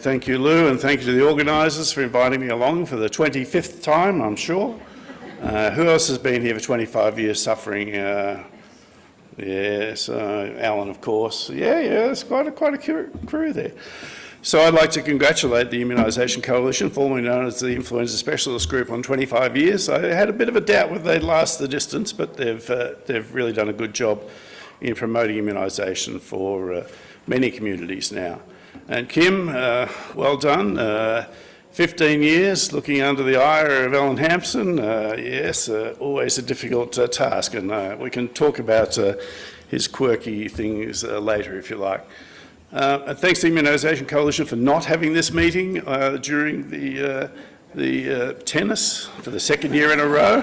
Thank you, Lou, and thank you to the organisers for inviting me along for the 25th time, I'm sure. Who else has been here for 25 years suffering? Yes, Alan, of course. Yeah, there's quite a crew there. So I'd like to congratulate the Immunisation Coalition, formerly known as the Influenza Specialist Group, on 25 years. I had a bit of a doubt whether they'd last the distance, but they've really done a good job in promoting immunisation for many communities now. And Kim, well done. 15 years looking under the ire of Alan Hampson. Yes, always a difficult task, and we can talk about his quirky things later if you like. And thanks to the Immunisation Coalition for not having this meeting during the tennis for the second year in a row.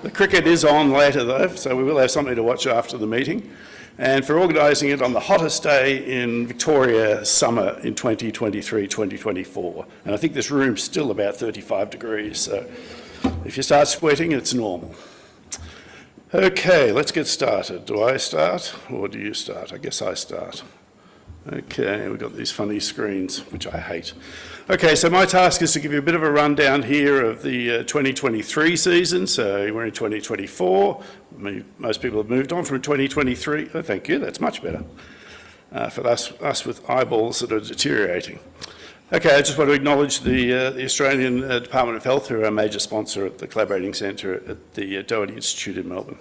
The cricket is on later though, so we will have something to watch after the meeting. And for organising it on the hottest day in Victoria summer in 2023-2024. And I think this room's still about 35 degrees, so if you start sweating, it's normal. Okay, let's get started. Do I start or do you start? I guess I start. Okay, we've got these funny screens, which I hate. Okay, so my task is to give you a bit of a rundown here of the 2023 season. So we're in 2024. Most people have moved on from 2023. Oh, thank you, that's much better. For us with eyeballs that are deteriorating. Okay, I just want to acknowledge the Australian Department of Health, who are a major sponsor at the Collaborating Centre at the Doherty Institute in Melbourne.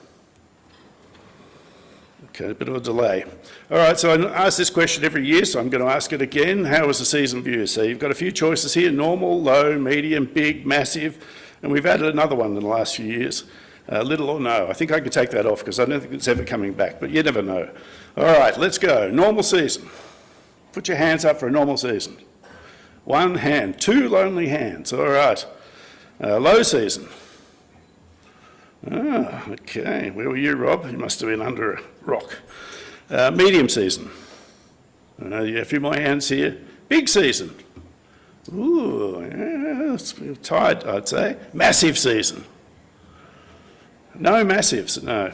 Okay, a bit of a delay. All right, so I ask this question every year, so I'm going to ask it again. How was the season for you? So you've got a few choices here: normal, low, medium, big, massive, and we've added another one in the last few years, little or no. I think I could take that off because I don't think it's ever coming back, but you never know. All right, let's go. Normal season. Put your hands up for a normal season. One hand, two lonely hands. All right. Low season. Ah, okay. Where were you, Rob? You must have been under a rock. Medium season. A few more hands here. Big season. Ooh, yeah, it's tight, I'd say. Massive season. No massives, no.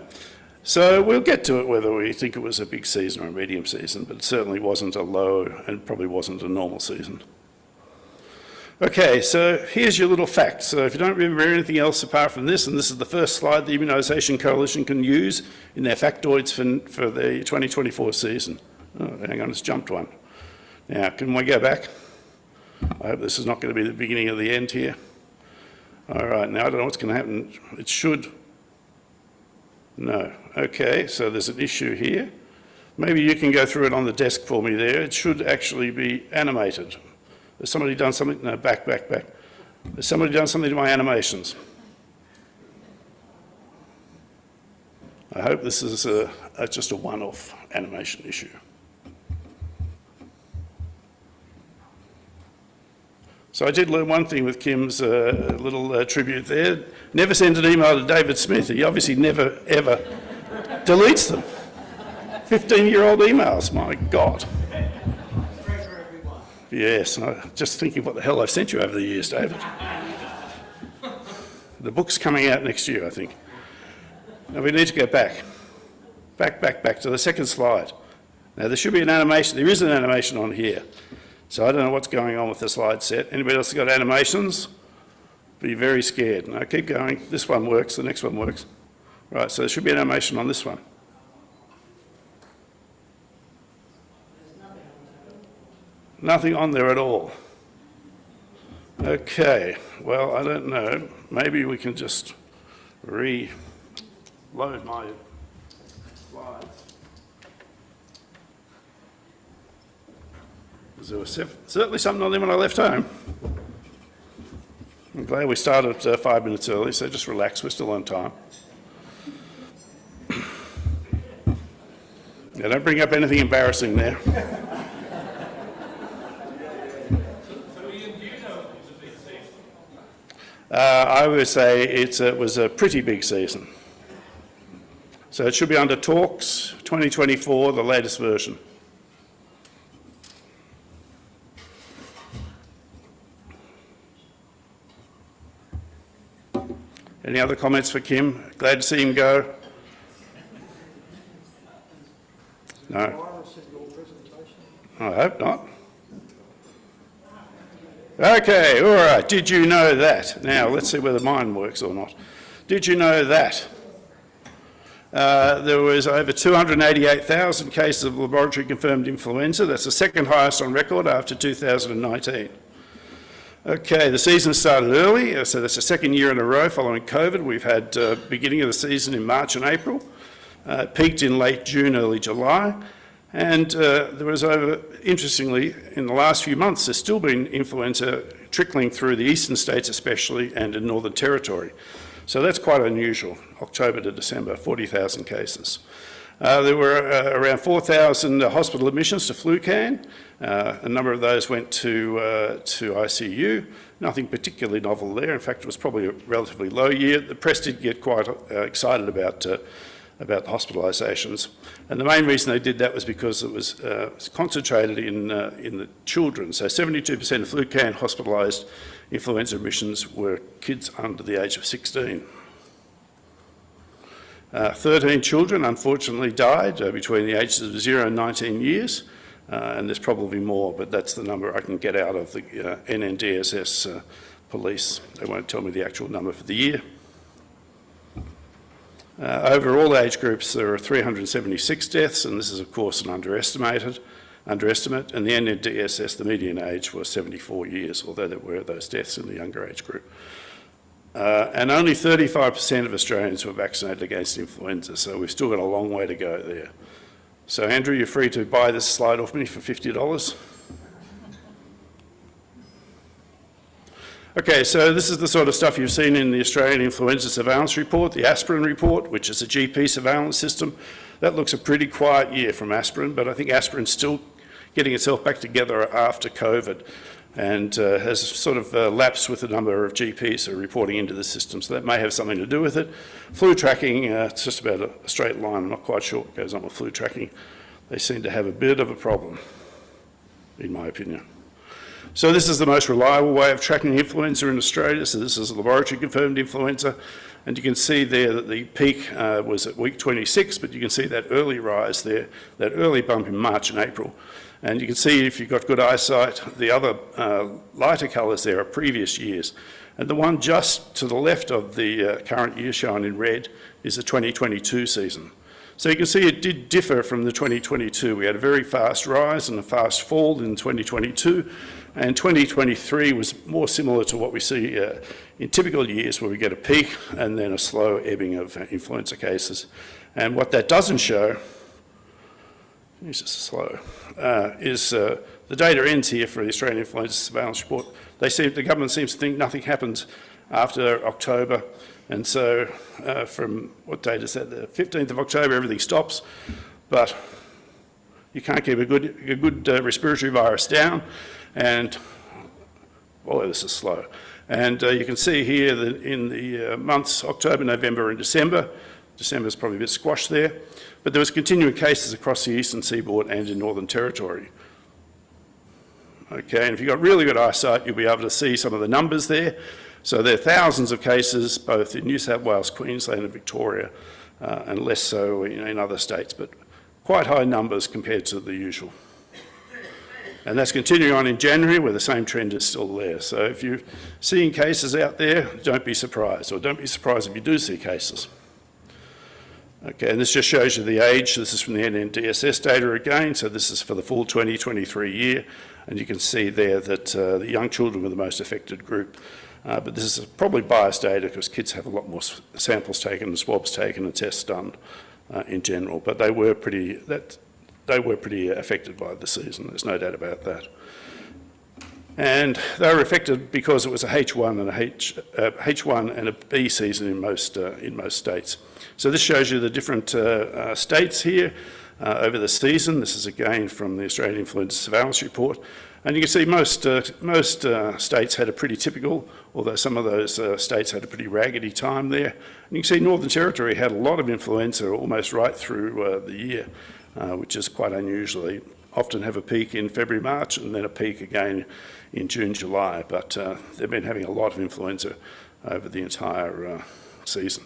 So we'll get to it whether we think it was a big season or a medium season, but it certainly wasn't a low and probably wasn't a normal season. Okay, so here's your little facts. So if you don't remember anything else apart from this, and this is the first slide the Immunisation Coalition can use in their factoids for the 2024 season. Oh, hang on, it's jumped one. Now, can we go back? I hope this is not going to be the beginning of the end here. All right, now I don't know what's going to happen. It should. No. Okay, so there's an issue here. Maybe you can go through it on the desk for me there. It should actually be animated. Has somebody done something? No, back. Has somebody done something to my animations? I hope this is just a one-off animation issue. So I did learn one thing with Kim's little tribute there. Never send an email to David Smith. He obviously never, ever deletes them. 15-year-old emails, my God. Yes, and I'm just thinking what the hell I've sent you over the years, David. The book's coming out next year, I think. Now we need to go back to the second slide. Now there should be an animation. There is an animation on here. So I don't know what's going on with the slide set. Anybody else got animations? Be very scared. No, keep going. This one works, the next one works. Right, so there should be an animation on this one. Nothing on there at all. Okay, well, I don't know. Maybe we can just reload my slides. There was certainly something on them when I left home. I'm glad we started 5 minutes early, so just relax, we're still on time. Now, don't bring up anything embarrassing there. I would say it was a pretty big season. So it should be under Talks 2024, the latest version. Any other comments for Kim? Glad to see him go. No. I hope not. Okay, all right, did you know that? Now, let's see whether mine works or not. Did you know that there was over 288,000 cases of laboratory-confirmed influenza? That's the second highest on record after 2019. Okay, the season started early, so that's the second year in a row following COVID. We've had beginning of the season in March and April, peaked in late June, early July, and there was interestingly, in the last few months, there's still been influenza trickling through the eastern states especially and in Northern Territory. So that's quite unusual, October to December, 40,000 cases. There were around 4,000 hospital admissions to FluCan. A number of those went to ICU. Nothing particularly novel there. In fact, it was probably a relatively low year. The press did get quite excited about the hospitalisations. And the main reason they did that was because it was concentrated in the children. So 72% of FluCan hospitalised influenza admissions were kids under the age of 16. 13 children unfortunately died between the ages of 0 and 19 years, and there's probably more, but that's the number I can get out of the NNDSS police. They won't tell me the actual number for the year. Over all age groups, there are 376 deaths, and this is, of course, an underestimate, and the NNDSS, the median age was 74 years, although there were those deaths in the younger age group. And only 35% of Australians were vaccinated against influenza, so we've still got a long way to go there. So, Andrew, you're free to buy this slide off me for $50. Okay, so this is the sort of stuff you've seen in the Australian Influenza Surveillance Report, the aspirin report, which is a GP surveillance system. That looks a pretty quiet year from aspirin, but I think aspirin's still getting itself back together after COVID and has sort of lapsed with the number of GPs who are reporting into the system, so that may have something to do with it. Flu tracking, it's just about a straight line. I'm not quite sure what goes on with flu tracking. They seem to have a bit of a problem, in my opinion. So this is the most reliable way of tracking influenza in Australia. So this is laboratory-confirmed influenza, and you can see there that the peak was at week 26, but you can see that early rise there, that early bump in March and April. And you can see, if you've got good eyesight, the other lighter colours there are previous years. And the one just to the left of the current year shown in red is the 2022 season. So you can see it did differ from the 2022. We had a very fast rise and a fast fall in 2022, and 2023 was more similar to what we see in typical years, where we get a peak and then a slow ebbing of influenza cases. And what that doesn't show, this is slow, is the data ends here for the Australian Influenza Surveillance Report. The government seems to think nothing happens after October, and so from, what date is that, the 15th of October, everything stops, but you can't keep a good respiratory virus down, and, boy, this is slow. And you can see here that in the months October, November and December's probably a bit squashed there, but there was continuing cases across the eastern seaboard and in Northern Territory. Okay, and if you've got really good eyesight, you'll be able to see some of the numbers there. So there are thousands of cases, both in New South Wales, Queensland and Victoria, and less so in other states, but quite high numbers compared to the usual. And that's continuing on in January, where the same trend is still there. So if you're seeing cases out there, don't be surprised, or don't be surprised if you do see cases. Okay, and this just shows you the age. This is from the NNDSS data again, so this is for the full 2023 year, and you can see there that the young children were the most affected group. But this is probably biased data because kids have a lot more samples taken and swabs taken and tests done in general, but they were pretty affected by the season, there's no doubt about that. And they were affected because it was a H1 and a B season in most states. So this shows you the different states here over the season. This is again from the Australian Influenza Surveillance Report. And you can see most states had a pretty typical, although some of those states had a pretty raggedy time there. And you can see Northern Territory had a lot of influenza almost right through the year, which is quite unusual. They often have a peak in February, March, and then a peak again in June, July. But they've been having a lot of influenza over the entire season.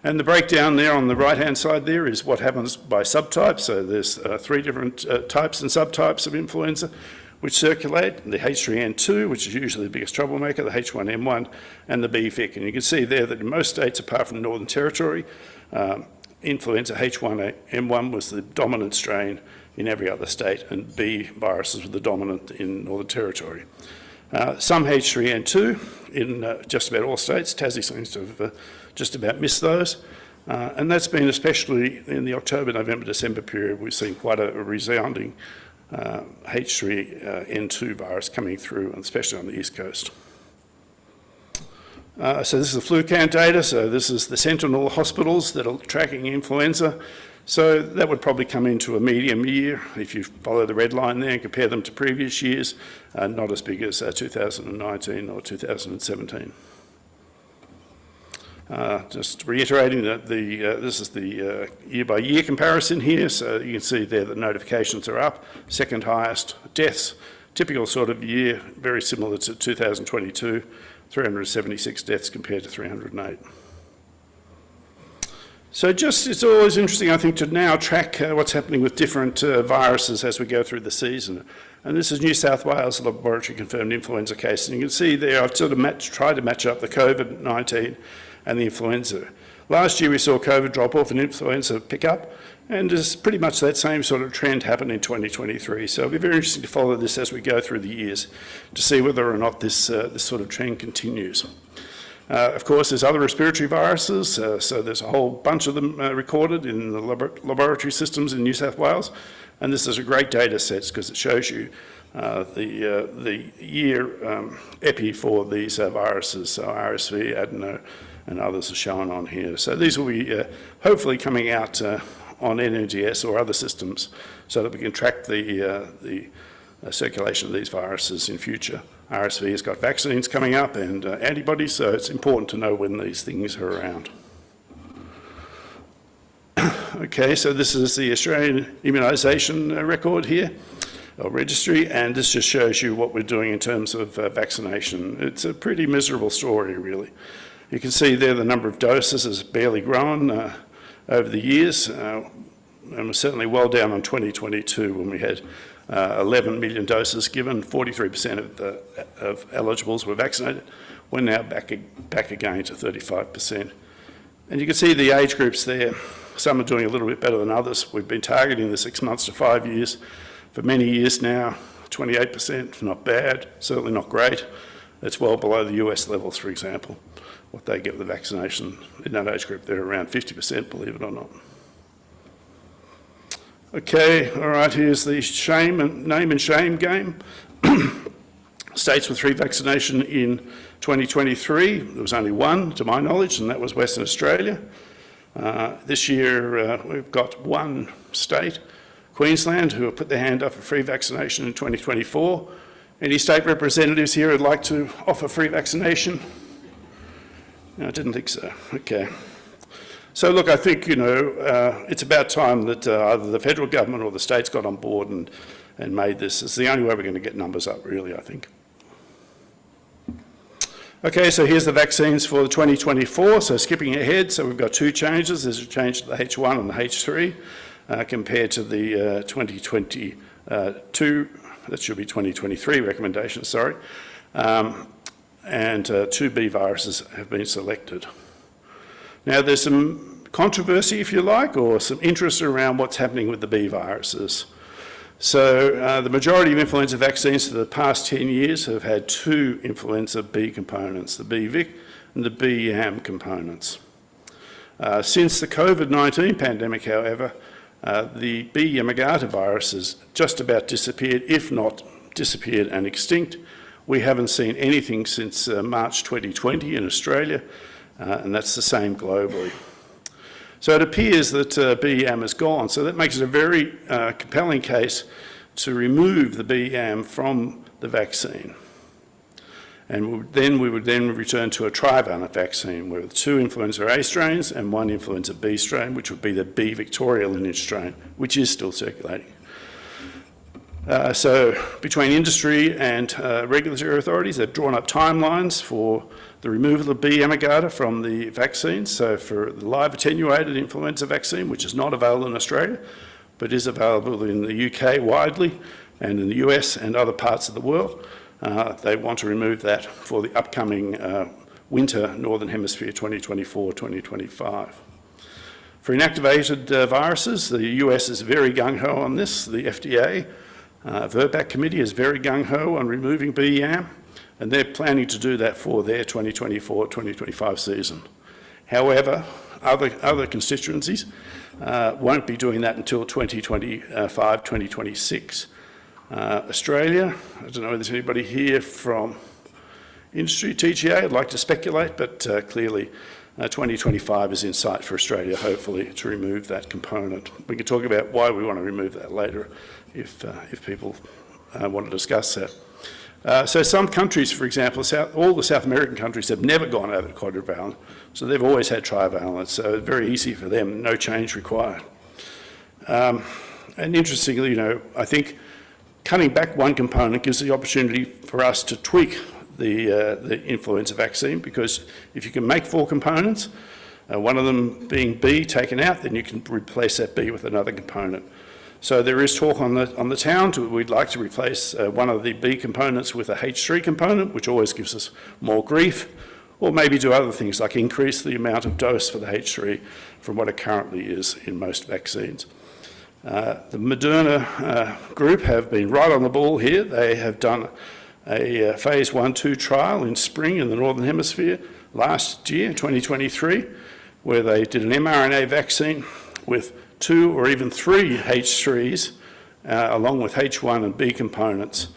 And the breakdown there on the right-hand side there is what happens by subtype. So there's 3 different types and subtypes of influenza. which circulate, the H3N2, which is usually the biggest troublemaker, the H1N1, and the BVIC. And you can see there that in most states, apart from Northern Territory, influenza H1N1 was the dominant strain in every other state, and B viruses were the dominant in Northern Territory. Some H3N2 in just about all states. Tassie seems to have just about missed those. And that's been especially in the October, November, December period, we've seen quite a resounding H3N2 virus coming through, especially on the East Coast. So this is the flu count data. So this is the Sentinel hospitals that are tracking influenza. So that would probably come into a medium year if you follow the red line there and compare them to previous years, not as big as 2019 or 2017. Just reiterating that this is the year-by-year comparison here, so you can see there the notifications are up, second highest. Deaths, typical sort of year, very similar to 2022, 376 deaths compared to 308. So it's always interesting, I think, to now track what's happening with different viruses as we go through the season. And this is New South Wales laboratory confirmed influenza case. And you can see there, I've sort of tried to match up the COVID-19 and the influenza. Last year we saw COVID drop off and influenza pick up, and there's pretty much that same sort of trend happen in 2023. So it'll be very interesting to follow this as we go through the years to see whether or not this sort of trend continues. Of course, there's other respiratory viruses, so there's a whole bunch of them recorded in the laboratory systems in New South Wales, and this is a great data set because it shows you the year epi for these viruses, so RSV, adeno, and others are shown on here. So these will be hopefully coming out on NNGS or other systems so that we can track the circulation of these viruses in future. RSV has got vaccines coming up and antibodies, so it's important to know when these things are around. Okay, so this is the Australian immunisation record here, or registry, and this just shows you what we're doing in terms of vaccination. It's a pretty miserable story, really. You can see there the number of doses has barely grown over the years, and we're certainly well down on 2022 when we had 11 million doses given, 43% of eligibles were vaccinated. We're now back again to 35%. And you can see the age groups there. Some are doing a little bit better than others. We've been targeting the 6 months to 5 years for many years now. 28%, not bad, certainly not great. It's well below the US levels, for example, what they get with the vaccination. In that age group, they're around 50%, believe it or not. Okay, all right, here's the name and shame game. States with free vaccination in 2023, there was only one, to my knowledge, and that was Western Australia. This year, we've got one state, Queensland, who have put their hand up for free vaccination in 2024. Any state representatives here who'd like to offer free vaccination? No, I didn't think so. Okay. So look, I think, it's about time that either the federal government or the states got on board and made this. It's the only way we're going to get numbers up, really, I think. Okay, so here's the vaccines for 2024. So skipping ahead, so we've got two changes. There's a change to the H1 and the H3 compared to the 2022, that should be 2023 recommendations, sorry. And two B viruses have been selected. Now there's some controversy, if you like, or some interest around what's happening with the B viruses. So the majority of influenza vaccines for the past 10 years have had two influenza B components, the BVIC and the BEAM components. Since the COVID-19 pandemic, however, the B Yamagata virus has just about disappeared, if not disappeared and extinct. We haven't seen anything since March 2020 in Australia, and that's the same globally. So it appears that BEAM is gone, so that makes it a very compelling case to remove the BEAM from the vaccine. And we would then return to a trivalent vaccine with two influenza A strains and one influenza B strain, which would be the B Victoria lineage strain, which is still circulating. So between industry and regulatory authorities, they've drawn up timelines for the removal of B Yamagata from the vaccines. So for the live attenuated influenza vaccine, which is not available in Australia, but is available in the UK widely, and in the US and other parts of the world. They want to remove that for the upcoming winter Northern Hemisphere 2024-2025. For inactivated viruses, the US is very gung-ho on this. The FDA, VRBPAC committee is very gung-ho on removing BEAM, and they're planning to do that for their 2024-2025 season. However, other constituencies won't be doing that until 2025-2026. Australia, I don't know if there's anybody here from industry, TGA, I'd like to speculate, but clearly 2025 is in sight for Australia, hopefully, to remove that component. We can talk about why we want to remove that later if people want to discuss that. So some countries, for example, all the South American countries have never gone over to quadrivalent, so they've always had trivalent, so very easy for them, no change required. And interestingly, you know, I think cutting back one component gives the opportunity for us to tweak the influenza vaccine, because if you can make 4 components, one of them being B taken out, then you can replace that B with another component. So there is talk on the town. We'd like to replace one of the B components with a H3 component, which always gives us more grief, or maybe do other things like increase the amount of dose for the H3 from what it currently is in most vaccines. The Moderna group have been right on the ball here. They have done a phase 1-2 trial in spring in the Northern Hemisphere last year, 2023, where they did an mRNA vaccine with 2 or even 3 H3s, along with H1 and B components.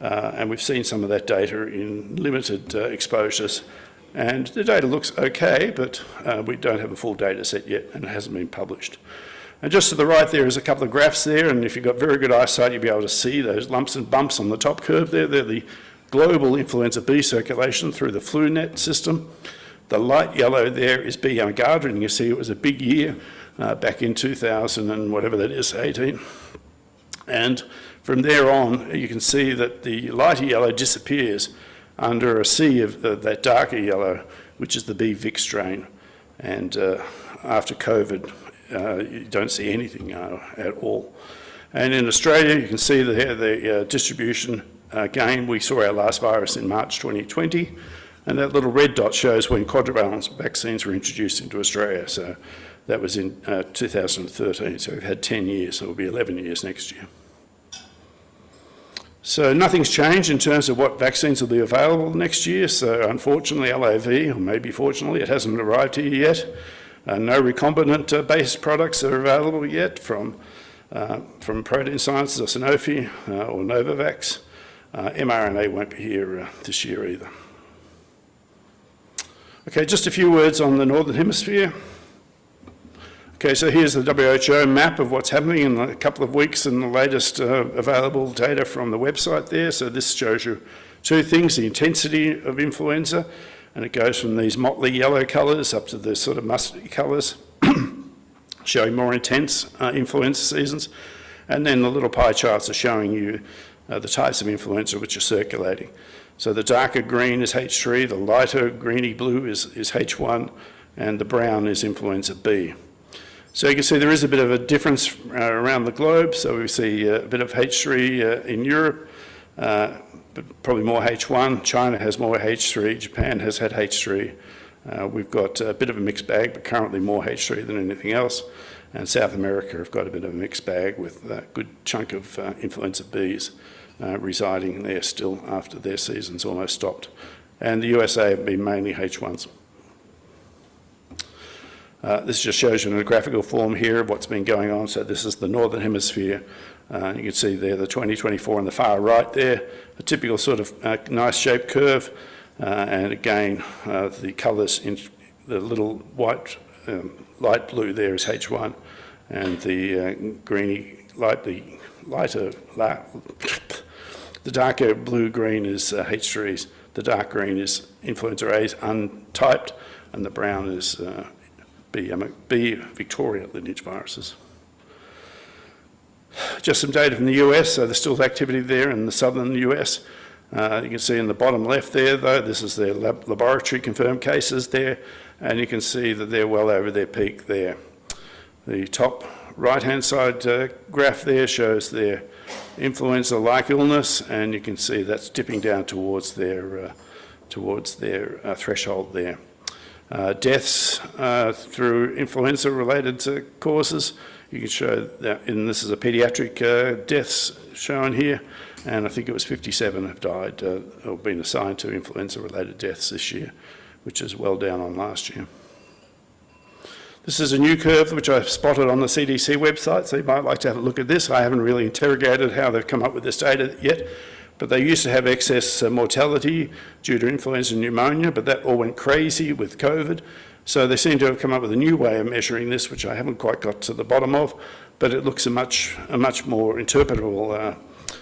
And we've seen some of that data in limited exposures. And the data looks okay, but we don't have a full data set yet, and it hasn't been published. And just to the right there is a couple of graphs there, and if you've got very good eyesight, you'll be able to see those lumps and bumps on the top curve there. They're the global influenza B circulation through the FluNet system. The light yellow there is B Amigadra, and you can see it was a big year back in 2000 and whatever that is, 18. And from there on, you can see that the lighter yellow disappears under a sea of that darker yellow, which is the B Vic strain. And after COVID, you don't see anything at all. And in Australia, you can see the distribution gain. We saw our last virus in March 2020, and that little red dot shows when quadrivalent vaccines were introduced into Australia. So that was in 2013, so we've had 10 years, so it'll be 11 years next year. So nothing's changed in terms of what vaccines will be available next year. So unfortunately, LAV, or maybe fortunately, it hasn't arrived here yet. No recombinant based products are available yet from Protein Sciences or Sanofi or Novavax. mRNA won't be here this year either. Okay, just a few words on the Northern Hemisphere. Okay, so here's the WHO map of what's happening in a couple of weeks and the latest available data from the website there. So this shows you 2 things: the intensity of influenza, and it goes from these motley yellow colours up to the sort of musty colours, showing more intense influenza seasons. And then the little pie charts are showing you the types of influenza which are circulating. So the darker green is H3, the lighter greeny blue is H1, and the brown is influenza B. So you can see there is a bit of a difference around the globe. So we see a bit of H3 in Europe, but probably more H1. China has more H3. Japan has had H3. We've got a bit of a mixed bag, but currently more H3 than anything else. And South America have got a bit of a mixed bag with a good chunk of influenza Bs residing there still after their season's almost stopped. And the USA have been mainly H1s. This just shows you in a graphical form here of what's been going on. So this is the Northern Hemisphere. You can see there the 2024 on the far right there, a typical sort of nice shaped curve. And again, the colours in the little white, light blue there is H1, and the the darker blue-green is H3s. The dark green is influenza A's untyped, and the brown is B Victoria lineage viruses. Just some data from the US, so there's still activity there in the southern US. You can see in the bottom left there, though, this is their laboratory confirmed cases there, and you can see that they're well over their peak there. The top right-hand side graph there shows their influenza-like illness, and you can see that's dipping down towards their threshold there. Deaths through influenza-related causes, you can show that, and this is a paediatric deaths shown here, and I think it was 57 have died or been assigned to influenza-related deaths this year, which is well down on last year. This is a new curve which I've spotted on the CDC website, so you might like to have a look at this. I haven't really interrogated how they've come up with this data yet, but they used to have excess mortality due to influenza and pneumonia, but that all went crazy with COVID. So they seem to have come up with a new way of measuring this, which I haven't quite got to the bottom of, but it looks a much more interpretable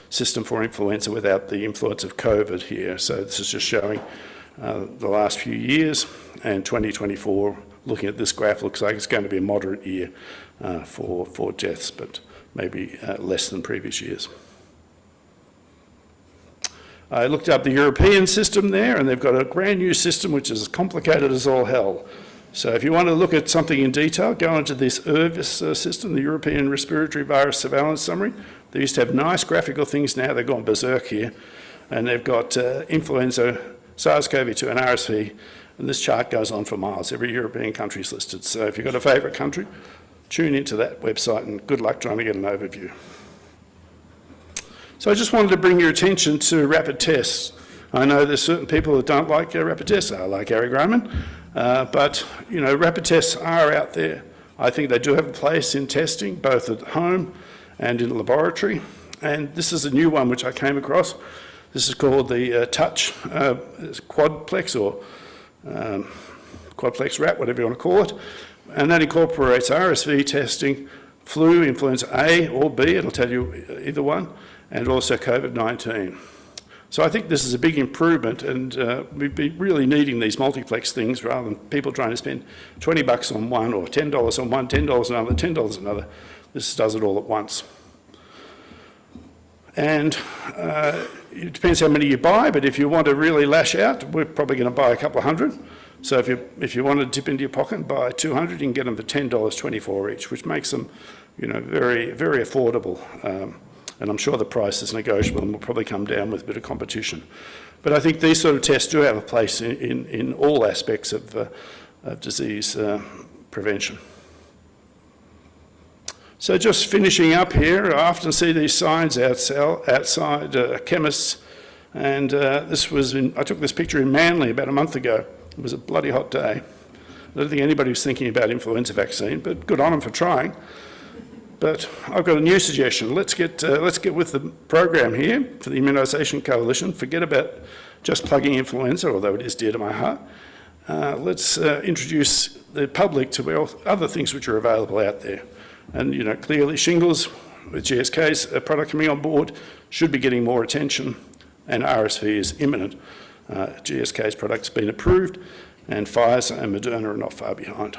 system for influenza without the influence of COVID here. So this is just showing the last few years, and 2024, looking at this graph, looks like it's going to be a moderate year for deaths, but maybe less than previous years. I looked up the European system there, and they've got a brand new system which is as complicated as all hell. So if you want to look at something in detail, go into this ERVIS system, the European Respiratory Virus Surveillance Summary. They used to have nice graphical things, now they've gone berserk here, and they've got influenza, SARS-CoV-2 and RSV, and this chart goes on for miles. Every European country is listed. So if you've got a favourite country, tune into that website, and good luck trying to get an overview. So I just wanted to bring your attention to rapid tests. I know there's certain people that don't like rapid tests. I like Gary Groman, but you know, rapid tests are out there. I think they do have a place in testing, both at home and in the laboratory. And this is a new one which I came across. This is called the Touch Quadplex, or Quadplex Rat, whatever you want to call it. And that incorporates RSV testing, flu, influenza A or B, it'll tell you either one, and also COVID-19. So I think this is a big improvement, and we'd be really needing these multiplex things rather than people trying to spend $20 on one, or $10 on one, $10 on another, $10 on another. This does it all at once. And it depends how many you buy, but if you want to really lash out, we're probably going to buy a couple of hundred. So if you want to dip into your pocket and buy 200, you can get them for $10.24 each, which makes them, you know, very, very affordable. And I'm sure the price is negotiable and will probably come down with a bit of competition. But I think these sort of tests do have a place in all aspects of disease prevention. So just finishing up here, I often see these signs outside chemists, and I took this picture in Manly about a month ago. It was a bloody hot day. I don't think anybody was thinking about influenza vaccine, but good on them for trying. But I've got a new suggestion. Let's get with the program here for the Immunisation Coalition. Forget about just plugging influenza, although it is dear to my heart. Let's introduce the public to other things which are available out there. And you know, clearly shingles, with GSK's product coming on board, should be getting more attention, and RSV is imminent. GSK's product's been approved, and Pfizer and Moderna are not far behind.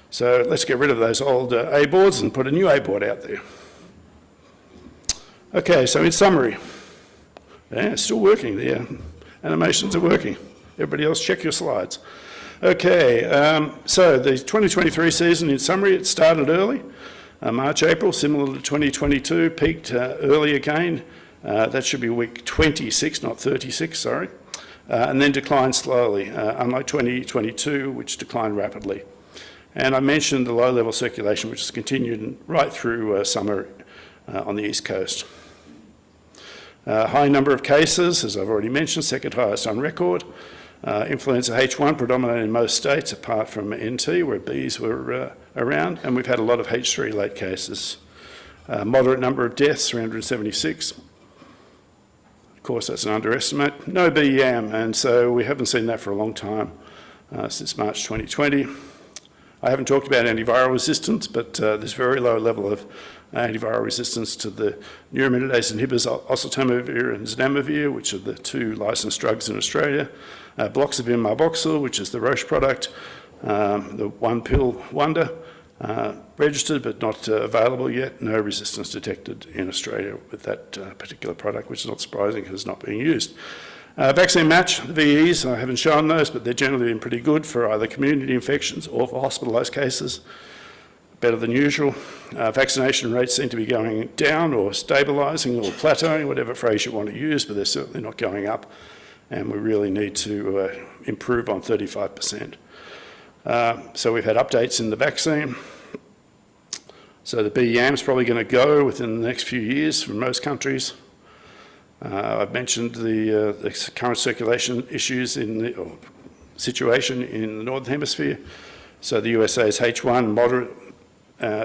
So let's get rid of those old A boards and put a new A board out there. Okay, so in summary, yeah, it's still working. The animations are working. Everybody else, check your slides. Okay, so the 2023 season, in summary, it started early. March, April, similar to 2022, peaked early again. That should be week 26, not 36, sorry. And then declined slowly, unlike 2022, which declined rapidly. And I mentioned the low-level circulation, which has continued right through summer on the East Coast. High number of cases, as I've already mentioned, second highest on record. Influenza H1 predominated in most states, apart from NT, where Bs were around, and we've had a lot of H3 late cases. Moderate number of deaths, 376. Of course, that's an underestimate. No BEM, and so we haven't seen that for a long time, since March 2020. I haven't talked about antiviral resistance, but there's very low level of antiviral resistance to the neuraminidase inhibitors oseltamivir and zanamivir, which are the two licensed drugs in Australia. Bloxavir marboxil, which is the Roche product, the one pill wonder, registered but not available yet. No resistance detected in Australia with that particular product, which is not surprising because it's not being used. Vaccine match, the VEs, I haven't shown those, but they're generally been pretty good for either community infections or for hospitalised cases. better than usual. Vaccination rates seem to be going down or stabilising or plateauing, whatever phrase you want to use, but they're certainly not going up, and we really need to improve on 35%. So we've had updates in the vaccine. So the BEAM is probably going to go within the next few years from most countries. I've mentioned the current circulation issues or situation in the Northern Hemisphere. So the USA's H1, moderate,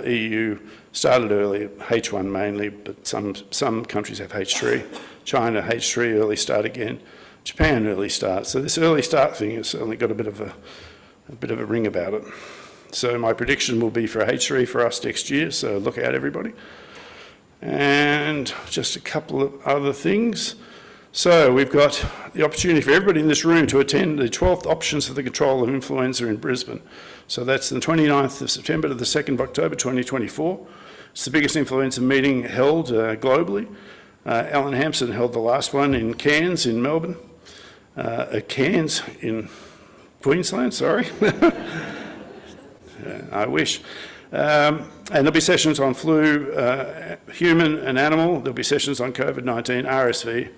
EU started early, H1 mainly, but some countries have H3. China, H3, early start again. Japan, early start. So this early start thing has certainly got a bit of a ring about it. So my prediction will be for H3 for us next year, so look out everybody. And just a couple of other things. So we've got the opportunity for everybody in this room to attend the 12th Options for the Control of Influenza in Brisbane. So that's the 29th of September to the 2nd of October 2024. It's the biggest influenza meeting held globally. Alan Hampson held the last one in Cairns in Melbourne. Cairns in Queensland, sorry. I wish. And there'll be sessions on flu, human and animal. There'll be sessions on COVID-19, RSV.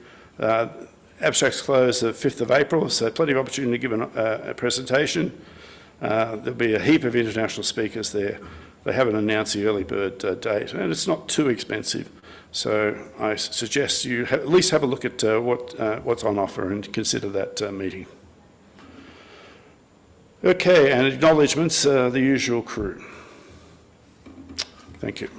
Abstracts close the 5th of April, so plenty of opportunity to give a presentation. There'll be a heap of international speakers there. They haven't announced the early bird date, and it's not too expensive. So I suggest you at least have a look at what's on offer and consider that meeting. Okay, and acknowledgements, the usual crew. Thank you.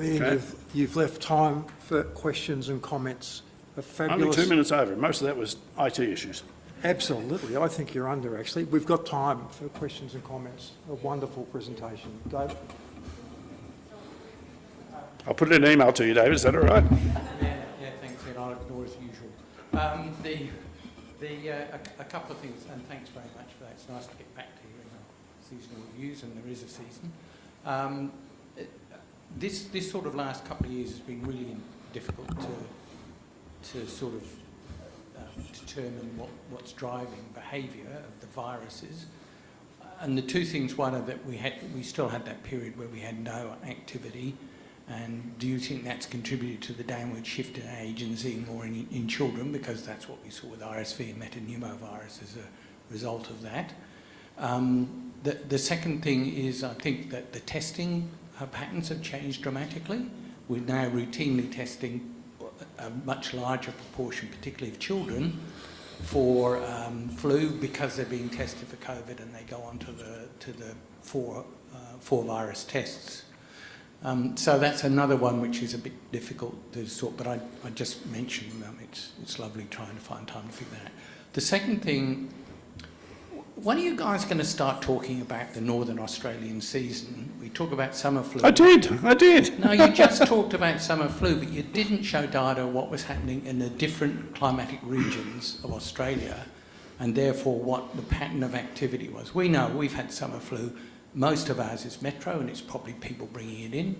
Ian, Okay. you've left time for questions and comments. A fabulous... Only 2 minutes over. Most of that was IT issues. Absolutely. I think you're under, actually. We've got time for questions and comments. A wonderful presentation. David? I'll put it in an email to you, David. Is that all right? Yeah, thanks, Ed. I'll ignore as usual. A couple of things, and thanks very much for that. It's nice to get back to you in the seasonal reviews, and there is a season. This sort of last couple of years has been really difficult to sort of determine what's driving behaviour of the viruses. And the two things, one are that we still had that period where we had no activity. And do you think that's contributed to the downward shift in age and seeing more in children? Because that's what we saw with RSV and metapneumovirus as a result of that. The second thing is I think that the testing patterns have changed dramatically. We're now routinely testing a much larger proportion, particularly of children, for flu because they're being tested for COVID and they go on to the four virus tests. So that's another one which is a bit difficult to sort, but I just mentioned it's lovely trying to find time to figure that out. The second thing, when are you guys going to start talking about the Northern Australian season? We talk about summer flu. I did. No, you just talked about summer flu, but you didn't show data on what was happening in the different climatic regions of Australia and therefore what the pattern of activity was. We know we've had summer flu. Most of ours is metro, and it's probably people bringing it in.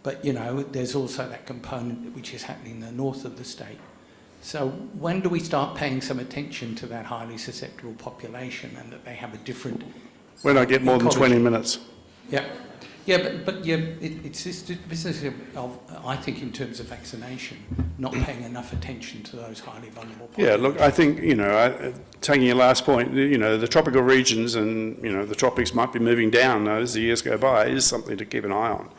But, you know, there's also that component which is happening in the north of the state. So when do we start paying some attention to that highly susceptible population and that they have a different... When I get more than 20 minutes. Yeah. Yeah, but yeah, it's this business of, I think, in terms of vaccination, not paying enough attention to those highly vulnerable populations. Yeah, look, I think, you know, taking your last point, you know, the tropical regions and, you know, the tropics might be moving down as the years go by is something to keep an eye on.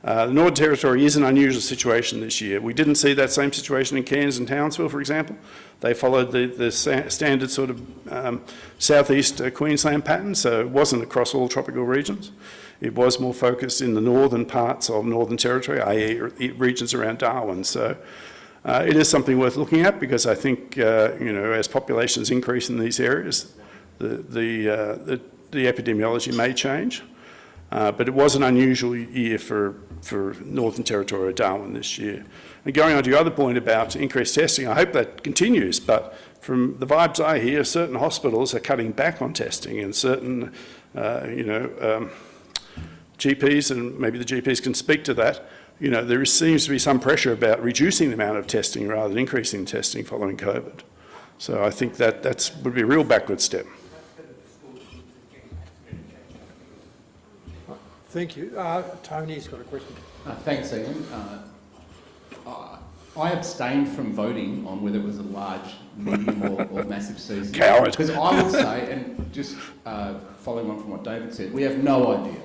The Northern Territory is an unusual situation this year. We didn't see that same situation in Cairns and Townsville, for example. They followed the standard sort of southeast Queensland pattern, so it wasn't across all tropical regions. It was more focused in the northern parts of Northern Territory, i.e. regions around Darwin. So it is something worth looking at because I think, you know, as populations increase in these areas, the epidemiology may change. But it was an unusual year for Northern Territory or Darwin this year. And going on to your other point about increased testing, I hope that continues, but from the vibes I hear, certain hospitals are cutting back on testing and certain, you know, GPs, and maybe the GPs can speak to that, you know, there seems to be some pressure about reducing the amount of testing rather than increasing testing following COVID. So I think that would be a real backward step. Thank you. Tony's got a question. Thanks, Ian. I abstained from voting on whether it was a large, medium or massive season. Coward. Because I would say, and just following on from what David said, we have no idea,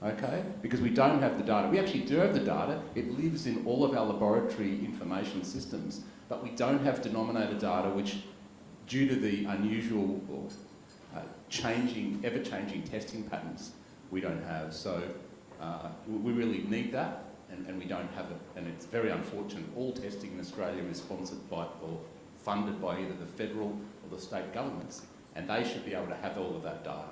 okay? Because we don't have the data. We actually do have the data. It lives in all of our laboratory information systems, but we don't have denominator data, which, due to the unusual or ever-changing testing patterns, we don't have. So we really need that. And we don't have it, and it's very unfortunate. All testing in Australia is sponsored by or funded by either the federal or the state governments, and they should be able to have all of that data.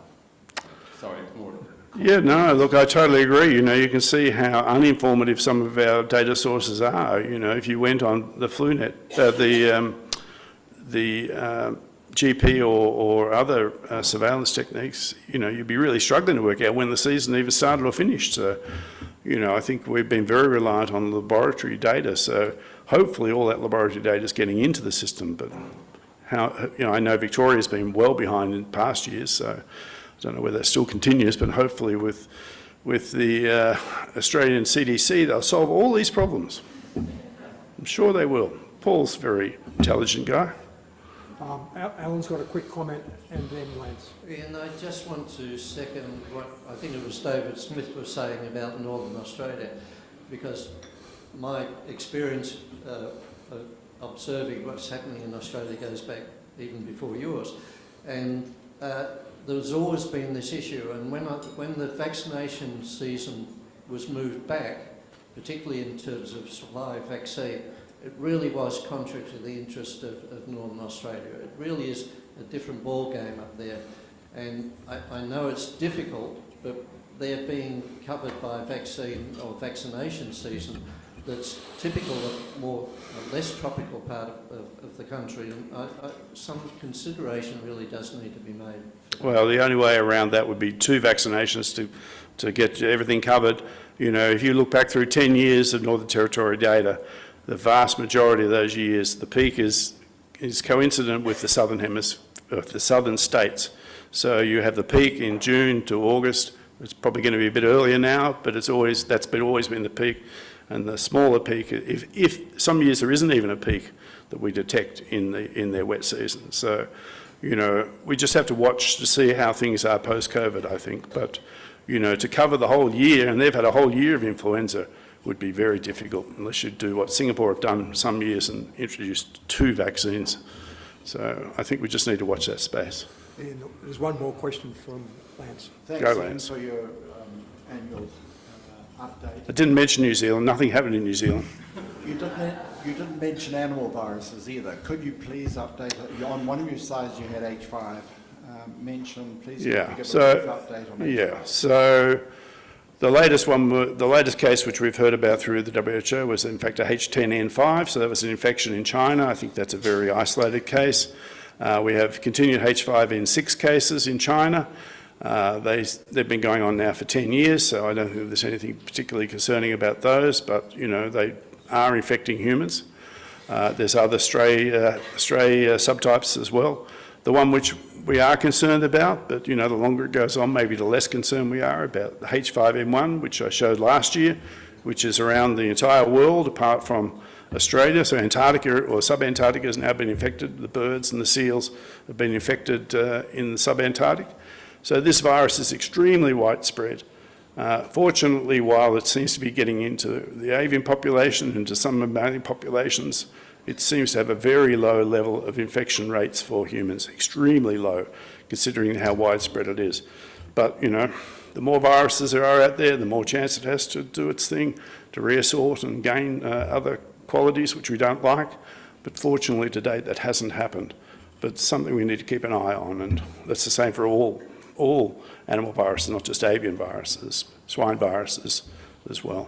Sorry, it's more... Yeah, no, look, I totally agree. You know, you can see how uninformative some of our data sources are. You know, if you went on the FluNet, the GP or other surveillance techniques, you know, you'd be really struggling to work out when the season even started or finished. So, you know, I think we've been very reliant on laboratory data. So hopefully all that laboratory data is getting into the system. But you know, I know Victoria's been well behind in past years. So I don't know whether that still continues, but hopefully with the Australian CDC, they'll solve all these problems. I'm sure they will. Paul's a very intelligent guy. Alan's got a quick comment, and then Lance. Ian, I just want to second what I think it was David Smith was saying about Northern Australia, because my experience observing what's happening in Australia goes back even before yours. And there's always been this issue, and when the vaccination season was moved back, particularly in terms of supply of vaccine, it really was contrary to the interest of Northern Australia. It really is a different ball game up there. And I know it's difficult, but they're being covered by a vaccine or vaccination season that's typical of less tropical part of the country. And some consideration really does need to be made. Well, the only way around that would be 2 vaccinations to get everything covered. You know, if you look back through 10 years of Northern Territory data, the vast majority of those years, the peak is coincident with the southern hemisphere, the southern states. So you have the peak in June to August. It's probably going to be a bit earlier now, but that's always been the peak. And the smaller peak, if some years there isn't even a peak that we detect in their wet season. So, you know, we just have to watch to see how things are post-COVID, I think. But, you know, to cover the whole year, and they've had a whole year of influenza, would be very difficult unless you do what Singapore have done some years and introduced 2 vaccines. So I think we just need to watch that space. And there's one more question from Lance. Thanks, Go, Ian, Lance. for your annual update. I didn't mention New Zealand. Nothing happened in New Zealand. You didn't mention animal viruses either. Could you please update, on one of your slides you had H5 mentioned, please give a brief update on H5. Yeah, so the latest case which we've heard about through the WHO was in fact a H10N5, so that was an infection in China. I think that's a very isolated case. We have continued H5N6 cases in China. They've been going on now for 10 years, so I don't think there's anything particularly concerning about those, but, you know, they are infecting humans. There's other stray subtypes as well. The one which we are concerned about, but, you know, the longer it goes on, maybe the less concerned we are about the H5N1, which I showed last year, which is around the entire world apart from Australia. So Antarctica or sub-Antarctica has now been infected. The birds and the seals have been infected in the sub-Antarctic. So this virus is extremely widespread. Fortunately, while it seems to be getting into the avian population and to some mammalian populations, it seems to have a very low level of infection rates for humans, extremely low, considering how widespread it is. But, you know, the more viruses there are out there, the more chance it has to do its thing, to reassort and gain other qualities which we don't like. But fortunately, to date, that hasn't happened. But it's something we need to keep an eye on, and that's the same for all animal viruses, not just avian viruses, swine viruses as well.